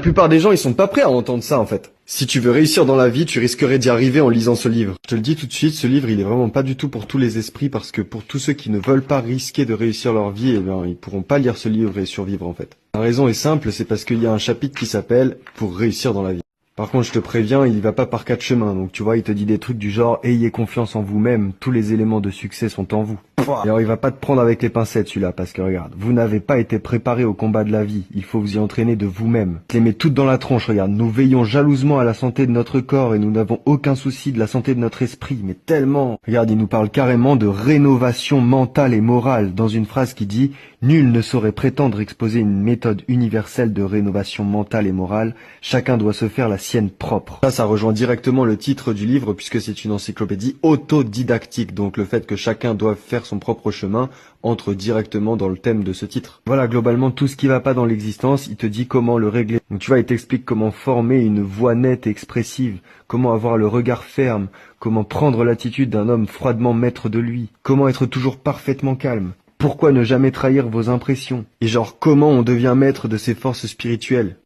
La plupart des gens, ils sont pas prêts à entendre ça, en fait. Si tu veux réussir dans la vie, tu risquerais d'y arriver en lisant ce livre. Je te le dis tout de suite, ce livre, il est vraiment pas du tout pour tous les esprits parce que pour tous ceux qui ne veulent pas risquer de réussir leur vie, eh bien, ils pourront pas lire ce livre et survivre, en fait. La raison est simple, c'est parce qu'il y a un chapitre qui s'appelle « Pour réussir dans la vie ». Par contre, je te préviens, il y va pas par quatre chemins. Donc, tu vois, il te dit des trucs du genre « Ayez confiance en vous-même, tous les éléments de succès sont en vous ». Et alors, il va pas te prendre avec les pincettes, celui-là, parce que regarde, vous n'avez pas été préparé au combat de la vie. Il faut vous y entraîner de vous-même. Je les mets toutes dans la tronche, regarde. Nous veillons jalousement à la santé de notre corps et nous n'avons aucun souci de la santé de notre esprit, mais tellement. Regarde, il nous parle carrément de rénovation mentale et morale dans une phrase qui dit « Nul ne saurait prétendre exposer une méthode universelle de rénovation mentale et morale. Chacun doit se faire la sienne propre. » Ça rejoint directement le titre du livre puisque c'est une encyclopédie autodidactique. Donc le fait que chacun doive faire son propre chemin entre directement dans le thème de ce titre. Voilà, globalement, tout ce qui va pas dans l'existence, il te dit comment le régler. Donc tu vois, il t'explique comment former une voix nette et expressive, comment avoir le regard ferme, comment prendre l'attitude d'un homme froidement maître de lui, comment être toujours parfaitement calme, pourquoi ne jamais trahir vos impressions, et genre comment on devient maître de ses forces spirituelles.